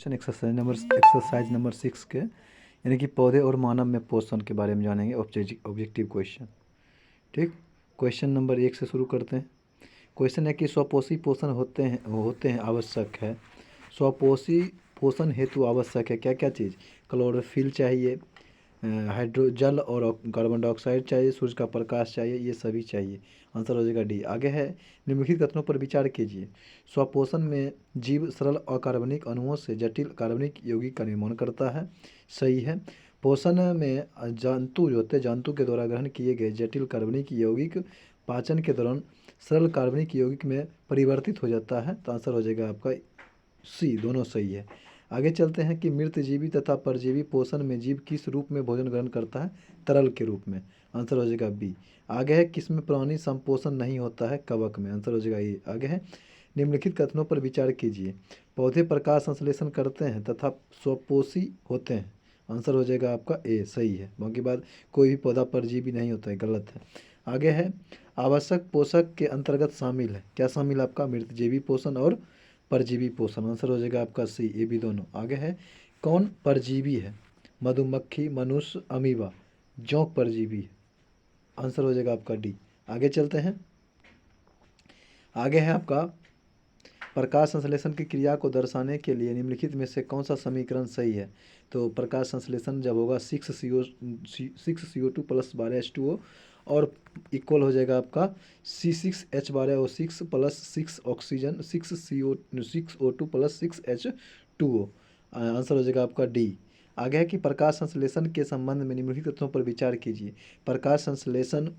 Exercise number 6 के यानी कि पौधे और मानव में पोषण के बारे में जानेंगे। Objective question. ठीक, क्वेश्चन नंबर 1 से शुरू करते हैं। क्वेश्चन है कि स्वपोषी पोषण होते हैं आवश्यक है। स्वपोषी पोषण हेतु आवश्यक है क्या क्या चीज़? क्लोरोफिल चाहिए, हाइड्रोजल और कार्बन डाइऑक्साइड चाहिए, सूर्य का प्रकाश चाहिए, ये सभी चाहिए। आंसर हो जाएगा डी। आगे है, निम्नलिखित कथनों पर विचार कीजिए। स्वपोषण में जीव सरल अकार्बनिक अणुओं से जटिल कार्बनिक यौगिक का निर्माण करता है। सही है। पोषण में जंतु जो होते हैं, जंतु के द्वारा ग्रहण किए गए जटिल कार्बनिक यौगिक पाचन के दौरान सरल कार्बनिक यौगिक में परिवर्तित हो जाता है। तो आंसर हो जाएगा आपका सी, दोनों सही है। आगे चलते हैं कि मृतजीवी तथा परजीवी पोषण में जीव किस रूप में भोजन ग्रहण करता है? तरल के रूप में। आंसर हो जाएगा बी। आगे है, किसमें प्राणी संपोषण नहीं होता है? कवक में। आंसर हो जाएगा ए। आगे है, निम्नलिखित कथनों पर विचार कीजिए। पौधे प्रकाश संश्लेषण करते हैं तथा स्वपोषी होते हैं। आंसर हो जाएगा आपका ए, सही है। बाकी बात, कोई भी पौधा परजीवी नहीं होता है, गलत है। आगे है, आवश्यक पोषक के अंतर्गत शामिल है क्या? शामिल आपका मृतजीवी पोषण और परजीवी पोषण। आंसर हो जाएगा आपका सी, ए बी दोनों। आगे है, कौन परजीवी है? मधुमक्खी, मनुष्य, अमीबा। जोंक परजीवी है। आंसर हो जाएगा आपका डी। आगे चलते हैं। आगे है आपका, प्रकाश संश्लेषण की क्रिया को दर्शाने के लिए निम्नलिखित में से कौन सा समीकरण सही है? तो प्रकाश संश्लेषण जब होगा 6CO2 प्लस 12H2O और इक्वल हो जाएगा आपका C6H12O6 plus 6 oxygen 6O2 plus 6H2O। Answer हो जाएगा आपका डी। आगे है कि प्रकाश संश्लेषण के संबंध में निम्नलिखित तथ्यों पर विचार कीजिए। प्रकाश संश्लेषण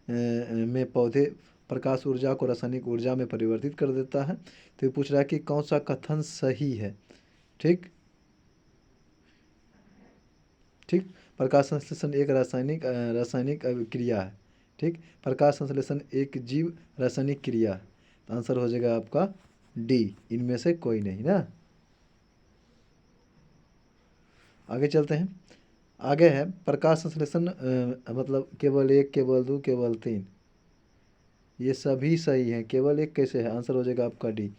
में पौधे प्रकाश ऊर्जा को रासायनिक ऊर्जा में परिवर्तित कर देता है। तो ये पूछ रहा है कि कौन सा कथन सही है। ठीक, प्रकाश संश्लेषण एक रासायनिक क्रिया है। ठीक, प्रकाश संश्लेषण एक जीव रासायनिक क्रिया है। तो आंसर हो जाएगा आपका डी, इनमें से कोई नहीं ना। आगे चलते हैं। आगे है, प्रकाश संश्लेषण मतलब केवल एक, केवल दो, केवल तीन, ये सभी सही हैं, केवल एक कैसे है? आंसर हो जाएगा आपका डी।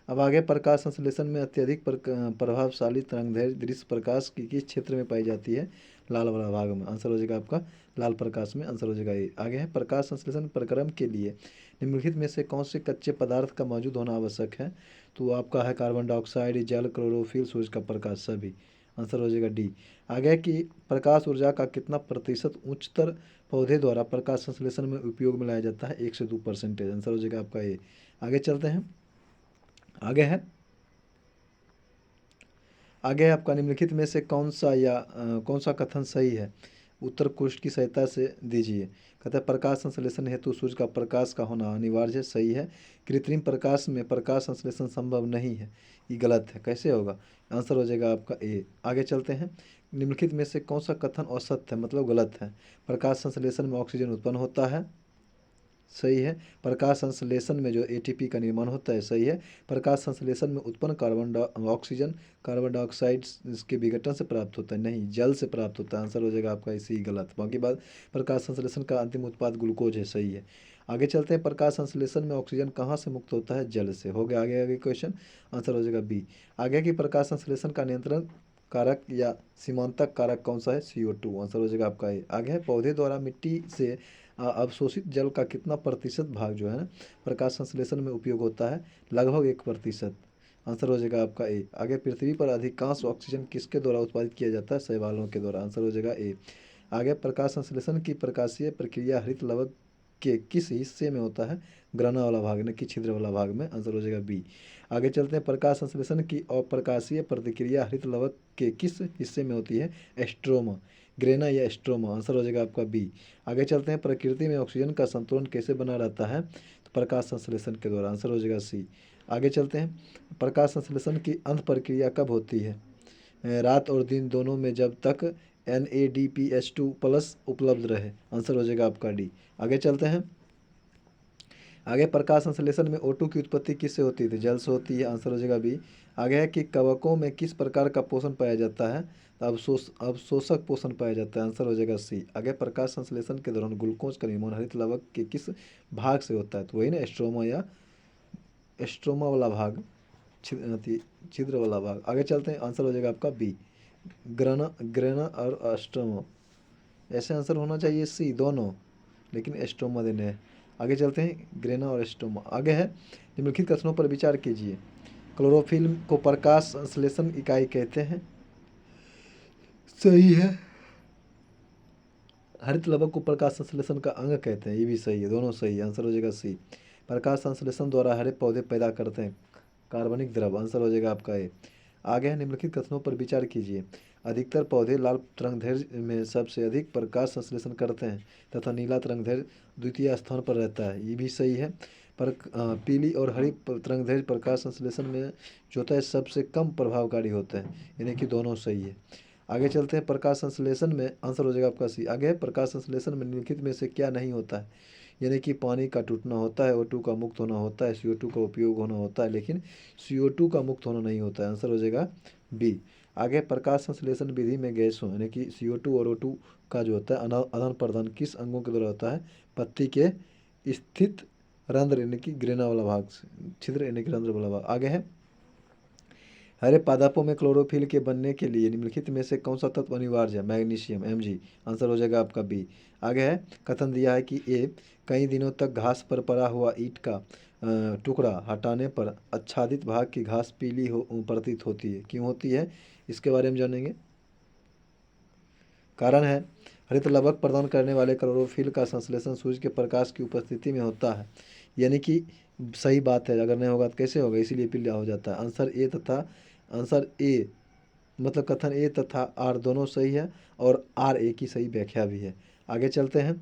अब आगे, प्रकाश संश्लेषण में अत्यधिक प्रभावशाली तरंगदैर्घ्य दृश्य प्रकाश की किस क्षेत्र में पाई जाती है? लाल वाला भाग में। आंसर हो जाएगा आपका लाल प्रकाश में। आंसर हो जाएगा ए। आगे है, प्रकाश संश्लेषण प्रक्रम के लिए निम्नलिखित में से कौन से कच्चे पदार्थ का मौजूद होना आवश्यक है? तो आपका है कार्बन डाइऑक्साइड, जल, क्लोरोफिल, सूर्य का प्रकाश, सभी। आंसर हो जाएगा डी। आगे है कि प्रकाश ऊर्जा का कितना प्रतिशत उच्चतर पौधे द्वारा प्रकाश संश्लेषण में उपयोग में लाया जाता है? 1 से 2%। आंसर हो जाएगा आपका ए। आगे चलते हैं। आगे है, आपका निम्नलिखित में से कौन सा कथन सही है? उत्तर कोष्ठ की सहायता से दीजिए। कहता है, प्रकाश संश्लेषण हेतु सूर्य का प्रकाश का होना अनिवार्य है। सही है। कृत्रिम प्रकाश में प्रकाश संश्लेषण संभव नहीं है, ये गलत है। कैसे होगा? आंसर हो जाएगा आपका ए। आगे चलते हैं। निम्नलिखित में से कौन सा कथन असत्य है, मतलब गलत है? प्रकाश संश्लेषण में ऑक्सीजन उत्पन्न होता है। सही है। प्रकाश संश्लेषण में जो एटीपी का निर्माण होता है। सही है। प्रकाश संश्लेषण में उत्पन्न ऑक्सीजन कार्बन डाइऑक्साइड इसके विघटन से प्राप्त होता है, नहीं, जल से प्राप्त होता है। आंसर हो जाएगा आपका इसी गलत। बाकी बात, प्रकाश संश्लेषण का अंतिम उत्पाद ग्लूकोज है। सही है। आगे चलते हैं। प्रकाश संश्लेषण में ऑक्सीजन कहाँ से मुक्त होता है? जल से। हो गया आगे आगे क्वेश्चन। आंसर हो जाएगा बी। आगे की प्रकाश संश्लेषण का नियंत्रण कारक या सीमांतक कारक कौन सा है? CO2। आंसर हो जाएगा आपका ए। आगे है, पौधे द्वारा मिट्टी से अवशोषित जल का कितना प्रतिशत भाग जो है ना प्रकाश संश्लेषण में उपयोग होता है? लगभग 1%। आंसर हो जाएगा आपका ए। आगे, पृथ्वी पर अधिकांश ऑक्सीजन किसके द्वारा उत्पादित किया जाता है? शैवालों के द्वारा। आंसर हो जाएगा ए। आगे, प्रकाश संश्लेषण की प्रकाशीय प्रक्रिया हरित लवक के किस हिस्से में होता है? ग्राना वाला भाग में कि छिद्र वाला भाग में? आंसर हो जाएगा बी। आगे चलते हैं। प्रकाश संश्लेषण की अप्रकाशीय प्रतिक्रिया हरित लवक के किस हिस्से में होती है? एस्ट्रोमा, ग्रेना या एस्ट्रोमा। आंसर हो जाएगा आपका बी। आगे चलते हैं। प्रकृति में ऑक्सीजन का संतुलन कैसे बना रहता है? तो प्रकाश संश्लेषण के द्वारा। आंसर हो जाएगा सी। आगे चलते हैं। प्रकाश संश्लेषण की अंत प्रक्रिया कब होती है? रात और दिन दोनों में, जब तक NADPH2 प्लस उपलब्ध रहे। आंसर हो जाएगा आपका डी। आगे चलते हैं। आगे, प्रकाश संश्लेषण में O2 की उत्पत्ति किससे होती है? जल से होती है। आंसर हो जाएगा बी। आगे है कि कवकों में किस प्रकार का पोषण पाया जाता है? तो अवशोषक पोषण पाया जाता है। आंसर हो जाएगा सी। आगे, प्रकाश संश्लेषण के दौरान ग्लूकोज का निर्माण हरित लवक के किस भाग से होता है? तो वही ना, एस्ट्रोमा या एस्ट्रोमा वाला भाग। छिद्र वाला भाग। आगे चलते हैं, आंसर हो जाएगा आपका बी, ग्रेना और एस्ट्रोमा। ऐसे आंसर होना चाहिए सी दोनों, लेकिन एस्ट्रोमा देने हैं। आगे चलते हैं, ग्रेना और एस्ट्रोमा। आगे है, निम्नलिखित कथनों पर विचार कीजिए। क्लोरोफिल को प्रकाश संश्लेषण इकाई कहते हैं, सही है। हरित लवक को प्रकाश संश्लेषण का अंग कहते हैं, ये भी सही है, दोनों सही है। आंसर हो जाएगा सी। प्रकाश संश्लेषण द्वारा हरे पौधे पैदा करते हैं कार्बनिक द्रव। आंसर हो जाएगा आपका ए। आगे है, निम्नलिखित कथनों पर विचार कीजिए। अधिकतर पौधे लाल तरंगदैर्घ्य में सबसे अधिक प्रकाश संश्लेषण करते हैं तथा नीला तरंगदैर्घ्य द्वितीय स्थान पर रहता है, ये भी सही है। पर पीली और हरी तरंगदैर्घ्य प्रकाश संश्लेषण में जो होता है सबसे कम प्रभावकारी होते हैं, यानी कि दोनों सही है। आगे चलते हैं, प्रकाश संश्लेषण में आंसर हो जाएगा आपका सी। आगे है, प्रकाश संश्लेषण में निम्नलिखित में से क्या नहीं होता है, यानी कि पानी का टूटना होता है, O2 का मुक्त होना होता है, CO2 का उपयोग होना होता है, लेकिन CO2 का मुक्त होना नहीं होता है। आंसर हो जाएगा बी। आगे, प्रकाश संश्लेषण विधि में गैसों यानी कि CO2 और O2 का जो होता है आदान प्रदान किस अंगों के द्वारा होता है, पत्ती के स्थित रंध्र यानी कि ग्रेना वाला भाग, छिद्र यानी कि रंध्र वाला भाग। आगे है, हरे पादपों में क्लोरोफिल के बनने के लिए निम्नलिखित में से कौन सा तत्व अनिवार्य है, मैग्नीशियम, Mg। आंसर हो जाएगा आपका बी। आगे है, कथन दिया है कि ए कई दिनों तक घास पर पड़ा हुआ ईंट का टुकड़ा हटाने पर आच्छादित भाग की घास पीली प्रतीत होती है, क्यों होती है, इसके बारे में जानेंगे। कारण है, हरित लवक प्रदान करने वाले क्लोरोफिल का संश्लेषण सूर्य के प्रकाश की उपस्थिति में होता है, यानी कि सही बात है, अगर नहीं होगा तो कैसे होगा, इसीलिए पीला हो जाता है। आंसर ए मतलब कथन ए तथा आर दोनों सही है, और आर ए की सही व्याख्या भी है। आगे चलते हैं,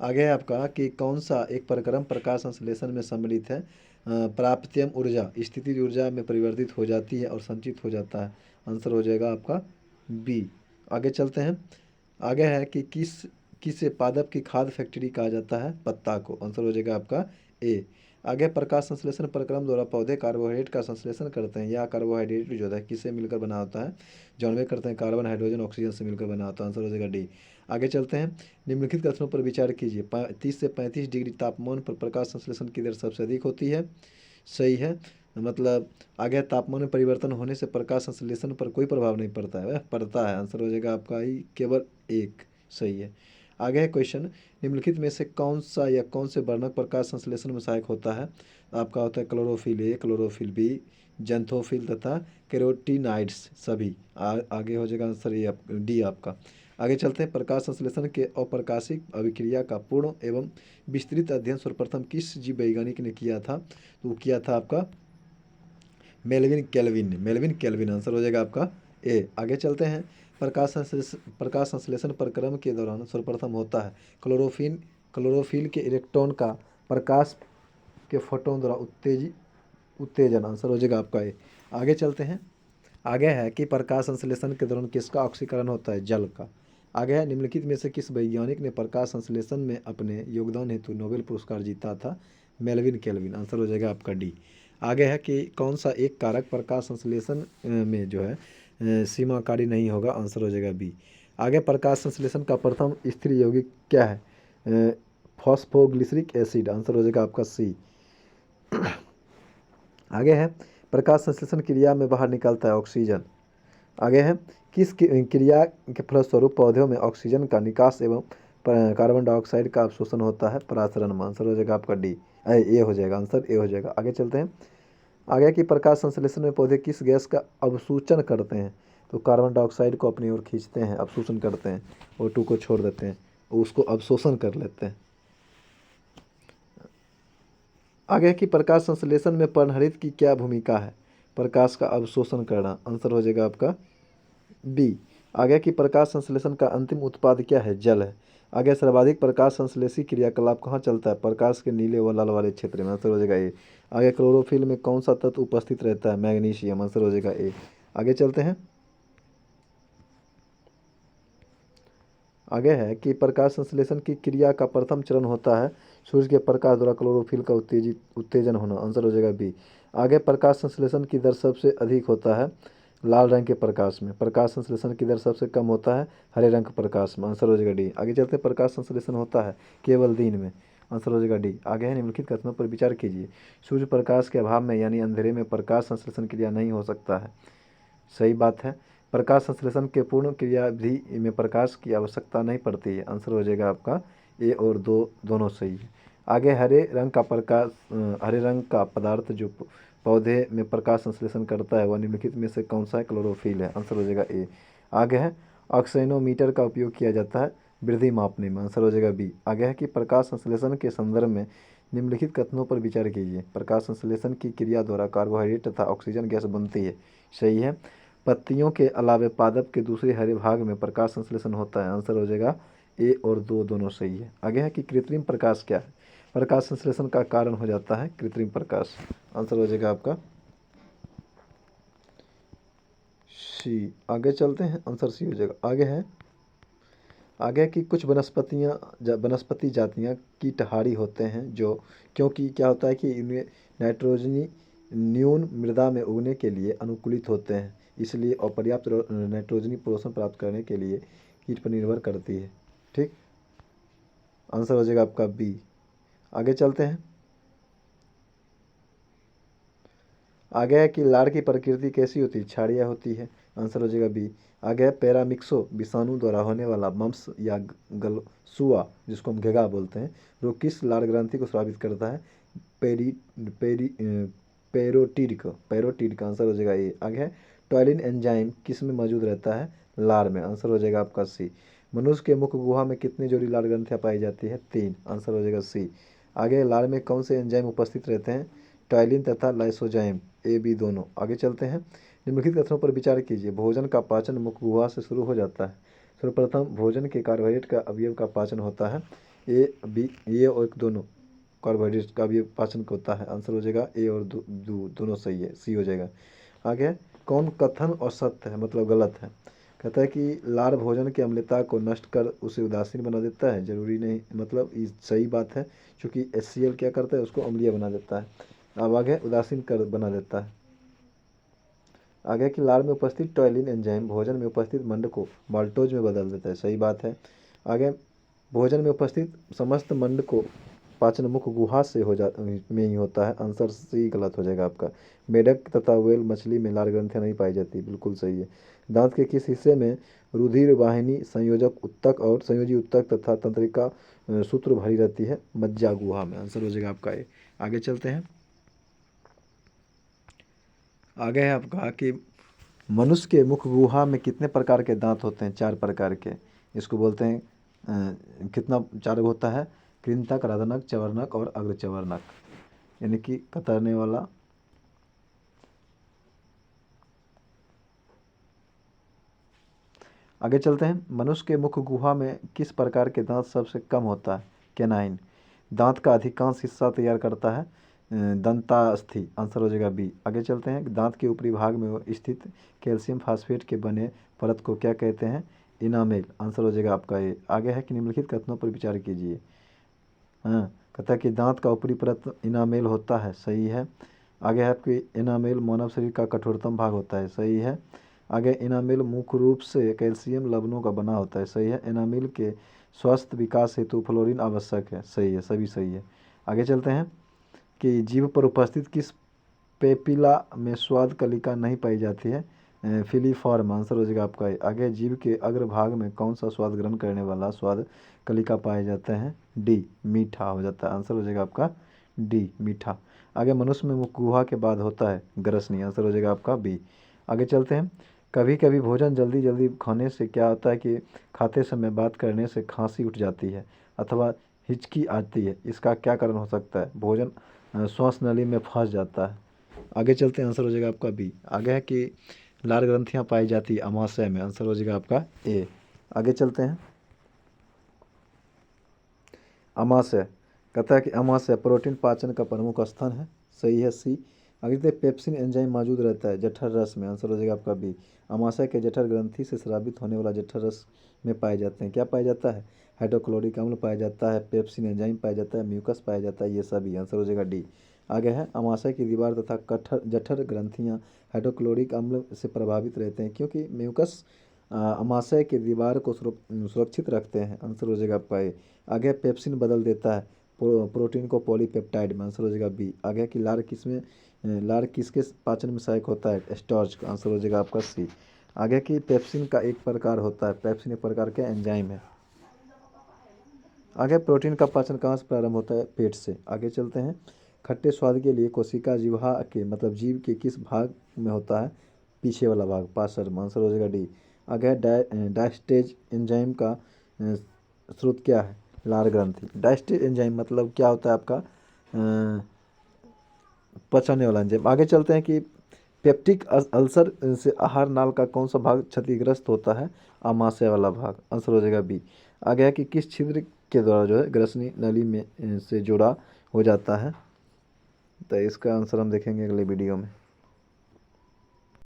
आगे है आपका कि कौन सा एक प्रक्रम प्रकाश संश्लेषण में सम्मिलित है। प्राप्तियम ऊर्जा स्थितिज ऊर्जा में परिवर्तित हो जाती है और संचित हो जाता है। आंसर हो जाएगा आपका बी। आगे चलते हैं, आगे है कि किस पादप की खाद्य फैक्ट्री कहा जाता है, पत्ता को। आंसर हो जाएगा आपका ए। आगे, प्रकाश संश्लेषण प्रक्रम द्वारा पौधे कार्बोहाइड्रेट का संश्लेषण करते हैं, या कार्बोहाइड्रेट जो है किससे मिलकर बना होता है, जानवे करते हैं, कार्बन, हाइड्रोजन, ऑक्सीजन से मिलकर बना होता है। आंसर हो जाएगा डी। आगे चलते हैं, निम्नलिखित कथनों पर विचार कीजिए। 30 से 35 डिग्री तापमान पर प्रकाश संश्लेषण की दर सबसे अधिक होती है, सही है। मतलब आगे, तापमान में परिवर्तन होने से प्रकाश संश्लेषण पर कोई प्रभाव नहीं पड़ता है, वह पड़ता है। आंसर हो जाएगा आपका ही केवल एक, सही है। आगे है क्वेश्चन, निम्नलिखित में से कौन सा या कौन से वर्णक प्रकाश संश्लेषण में सहायक होता है। आपका होता है chlorophyll A, chlorophyll B, xanthophyll तथा कैरोटीनाइड्स सभी। आगे हो जाएगा आंसर ए डी आपका। आगे चलते हैं, प्रकाश संश्लेषण के अप्रकाशिक अभिक्रिया का पूर्ण एवं विस्तृत अध्ययन सर्वप्रथम किस जीव वैज्ञानिक ने किया था, तो वो किया था आपका मेल्विन केल्विन। आंसर हो जाएगा आपका ए। आगे चलते हैं, प्रकाश संश्लेषण प्रक्रम के दौरान सर्वप्रथम होता है क्लोरोफिल के इलेक्ट्रॉन का प्रकाश के फोटोन द्वारा उत्तेजन। आंसर हो जाएगा आपका ए। आगे चलते हैं, आगे है कि प्रकाश संश्लेषण के दौरान किसका ऑक्सीकरण होता है, जल का। आगे है, निम्नलिखित में से किस वैज्ञानिक ने प्रकाश संश्लेषण में अपने योगदान हेतु नोबेल पुरस्कार जीता था, मेल्विन केल्विन। आंसर हो जाएगा आपका डी। आगे है कि कौन सा एक कारक प्रकाश संश्लेषण में जो है सीमाकारी नहीं होगा। आंसर हो जाएगा बी। आगे, प्रकाश संश्लेषण का प्रथम स्थिर यौगिक क्या है, फॉस्फोग्लिसरिक एसिड। आंसर हो जाएगा आपका सी। आगे है, प्रकाश संश्लेषण क्रिया में बाहर निकलता है ऑक्सीजन। आगे है, किस क्रिया के फलस्वरूप पौधों में ऑक्सीजन का निकास एवं कार्बन डाइऑक्साइड का अवशोषण होता है, परासरण में। आंसर हो जाएगा आपका डी, ए हो जाएगा, आंसर ए हो जाएगा। आगे चलते हैं, आगे की प्रकाश संश्लेषण में पौधे किस गैस का अवशोषण करते हैं, तो कार्बन डाइऑक्साइड को अपनी ओर खींचते हैं, अवशोषण करते हैं, O2 को छोड़ देते हैं, उसको अवशोषण कर लेते हैं। आगे की प्रकाश संश्लेषण में पर्णहरित की क्या भूमिका है, प्रकाश का अवशोषण करना। आंसर हो जाएगा आपका बी। आगे की प्रकाश संश्लेषण का अंतिम उत्पाद क्या है, जल है। आगे, सर्वाधिक प्रकाश संश्लेषी क्रियाकलाप कहाँ चलता है, प्रकाश के नीले व लाल वाले क्षेत्र में। आंसर हो जाएगा ए। आगे, क्लोरोफिल में कौन सा तत्व उपस्थित रहता है, मैग्नीशियम। आंसर हो जाएगा ए। आगे चलते हैं, आगे है कि प्रकाश संश्लेषण की क्रिया का प्रथम चरण होता है सूर्य के प्रकाश द्वारा क्लोरोफिल का उत्तेजन होना। आंसर हो जाएगा बी। आगे, प्रकाश संश्लेषण की दर सबसे अधिक होता है लाल रंग के प्रकाश में, प्रकाश संश्लेषण की दर सबसे कम होता है हरे रंग के प्रकाश में। आंसर हो जाएगा डी। आगे चलते हैं, प्रकाश संश्लेषण होता है केवल दिन में। आंसर हो जाएगा डी। आगे है निम्नलिखित कथनों पर विचार कीजिए। सूर्य प्रकाश के अभाव में यानी अंधेरे में प्रकाश संश्लेषण क्रिया नहीं हो सकता है। सही बात है। प्रकाश संश्लेषण के पूर्ण क्रियाविधि में प्रकाश की आवश्यकता नहीं पड़ती है। आंसर हो जाएगा आपका ए और दो दोनों सही है। आगे हरे रंग का पदार्थ जो पौधे में प्रकाश संश्लेषण करता है वह निम्नलिखित में से कौन सा है? क्लोरोफिल है। आंसर हो जाएगा ए। आगे है ऑक्सेनोमीटर का उपयोग किया जाता है वृद्धि मापने में। आंसर हो जाएगा बी। आगे है कि प्रकाश संश्लेषण के संदर्भ में निम्नलिखित कथनों पर विचार कीजिए। प्रकाश संश्लेषण की क्रिया द्वारा कार्बोहाइड्रेट तथा ऑक्सीजन गैस बनती है। सही है। पत्तियों के अलावे पादप के दूसरे हरे भाग में प्रकाश संश्लेषण होता है। आंसर हो जाएगा ए और दो दोनों सही है। आगे है कि कृत्रिम प्रकाश क्या है? प्रकाश संश्लेषण का कारण हो जाता है कृत्रिम प्रकाश। आंसर हो जाएगा आपका सी। आगे चलते हैं, आंसर सी हो जाएगा। आगे है कि कुछ वनस्पति जातियां कीटहारी होते हैं जो क्योंकि क्या होता है कि इनमें नाइट्रोजनी न्यून मृदा में उगने के लिए अनुकूलित होते हैं, इसलिए अपर्याप्त नाइट्रोजनी पोषण प्राप्त करने के लिए कीट पर निर्भर करती है। ठीक, आंसर हो जाएगा आपका बी। आगे चलते हैं। आगे है कि लार की प्रकृति कैसी होती है? क्षारीय होती है। आंसर हो जाएगा बी। आगे है पैरामिक्सो विषाणु द्वारा होने वाला मम्स या गलसुआ जिसको हम घेगा बोलते हैं वो किस लार ग्रंथि को स्रावित करता है? पेरी पेरी पैरोटीड का आंसर हो जाएगा ए। आगे है टॉयलिन एंजाइम किस में मौजूद रहता है? लार में। आंसर हो जाएगा आपका सी। मनुष्य के मुख गुहा में कितनी जोड़ी लार ग्रंथियां पाई जाती है? 3। आंसर हो जाएगा सी। आगे लार में कौन से एंजाइम उपस्थित रहते हैं? टॉयलिन तथा लाइसोजाइम, ए बी दोनों। आगे चलते हैं। निम्नलिखित कथनों पर विचार कीजिए। भोजन का पाचन मुख गुहा से शुरू हो जाता है। सर्वप्रथम भोजन के कार्बोहाइड्रेट का अवयव का पाचन होता है। ए बी ये और दोनों कार्बोहाइड्रेट का भी पाचन होता है। आंसर हो जाएगा ए और दोनों सही है, सी हो जाएगा। आगे कौन कथन और सत्य है मतलब गलत है? कहता है कि लार भोजन की अम्लता को नष्ट कर उसे उदासीन बना देता है। जरूरी नहीं, मतलब ये सही बात है क्योंकि HCl क्या करता है उसको अम्लीय बना देता है। अब आगे उदासीन कर बना देता है। आगे कि लार में उपस्थित टॉयलिन एंजाइम भोजन में उपस्थित मंड को माल्टोज में बदल देता है। सही बात है। आगे भोजन में उपस्थित समस्त मंड को पाचन मुख गुहा से में ही होता है। आंसर सी गलत हो जाएगा आपका। मेढक तथा व्हेल मछली में लार ग्रंथियां नहीं पाई जाती, बिल्कुल सही है। दांत के किस हिस्से में रुधिर वाहिनी संयोजक उत्तक और संयोजी उत्तक तथा तंत्रिका सूत्र भरी रहती है? मज्जा गुहा में। आंसर हो जाएगा आपका ए। आगे चलते हैं। आगे है आपका कि मनुष्य के मुख गुहा में कितने प्रकार के दांत होते हैं? 4 प्रकार के। इसको बोलते हैं कितना 4 होता है? कृंतक, रदनक, चवर्णक और अग्रचवर्णक, यानी कि कतरने वाला। आगे चलते हैं। मनुष्य के मुख गुहा में किस प्रकार के दांत सबसे कम होता है? कैनाइन। दांत का अधिकांश हिस्सा तैयार करता है दंतास्थि। आंसर हो जाएगा बी। आगे चलते हैं। दांत के ऊपरी भाग में स्थित कैल्शियम फास्फेट के बने परत को क्या कहते हैं? इनामेल। आंसर हो जाएगा आपका ए। आगे है कि निम्नलिखित कथनों पर विचार कीजिए। हाँ, कहता है कि दांत का ऊपरी परत इनामेल होता है। सही है। आगे है आपकी इनामेल मानव शरीर का कठोरतम भाग होता है। सही है। आगे इनामेल मुख्य रूप से कैल्शियम लवणों का बना होता है। सही है। इनामेल के स्वस्थ विकास हेतु फ्लोरीन आवश्यक है। सही है, सभी सही है। आगे चलते हैं कि जीभ पर उपस्थित किस पेपिला में स्वाद कलिका नहीं पाई जाती है? फिलीफॉर्म। आंसर हो जाएगा आपका ए। आगे जीभ के अग्रभाग में कौन सा स्वाद ग्रहण करने वाला स्वाद कलिका पाए जाते हैं? डी, मीठा हो जाता है। आंसर हो जाएगा आपका डी, मीठा। आगे मनुष्य में मुख गुहा के बाद होता है ग्रसनी। आंसर हो जाएगा आपका बी। आगे चलते हैं। कभी कभी भोजन जल्दी जल्दी खाने से क्या होता है कि खाते समय बात करने से खांसी उठ जाती है अथवा हिचकी आती है, इसका क्या कारण हो सकता है? भोजन श्वास नली में फंस जाता है। आगे चलते हैं। आंसर हो जाएगा आपका बी। आगे है कि लार ग्रंथियां पाई जाती है अमाशय में। आंसर हो जाएगा आपका ए। आगे चलते हैं। अमाशय कहता है कि अमाशय प्रोटीन पाचन का प्रमुख स्थान है। सही है, सी। आगे चलते पेप्सिन एंजाइम मौजूद रहता है जठर रस में। आंसर हो जाएगा आपका बी। अमाशय के जठर ग्रंथि से स्रावित होने वाला जठर रस में पाए जाते हैं, क्या पाया जाता है? हाइड्रोक्लोरिक अम्ल पाया जाता है, पेप्सिन एंजाइम पाया जाता है, म्यूकस पाया जाता है, ये सभी। आंसर हो जाएगा डी। आगे है अमाशय की दीवार तथा जठर ग्रंथियां हाइड्रोक्लोरिक अम्ल से प्रभावित रहते हैं क्योंकि म्यूकस अमाशय की दीवार को सुरक्षित रखते हैं। आंसर हो जाएगा आपका ए। आगे पेप्सिन बदल देता है प्रोटीन को पॉलीपेप्टाइड में, आंसर हो जाएगा बी। आ गया कि लार किसके पाचन में सहायक होता है, स्टार्च का, आंसर हो जाएगा आपका सी। आ गया कि पेप्सिन का एक प्रकार होता है, पेप्सिन एक प्रकार का एंजाइम है। आगे प्रोटीन का पाचन कहाँ से प्रारंभ होता है, पेट से। आगे चलते हैं, खट्टे स्वाद के लिए कोशिका जिह्वा के मतलब जीभ के किस भाग में होता है, पीछे वाला भाग, पार्श्व में, आंसर हो जाएगा डी। आगे डायस्टेज एंजाइम का स्रोत क्या है, लार ग्रंथि। डायस्टेज एंजाइम मतलब क्या होता है आपका, पचाने वाला एंजाइम। आगे चलते हैं कि पेप्टिक अल्सर से आहार नाल का कौन सा भाग क्षतिग्रस्त होता है, आमाशय वाला भाग, आंसर हो जाएगा बी। आ गया कि किस छिद्र के द्वारा जो है ग्रसनी नली में से जुड़ा हो जाता है, तो इसका आंसर हम देखेंगे अगले वीडियो में।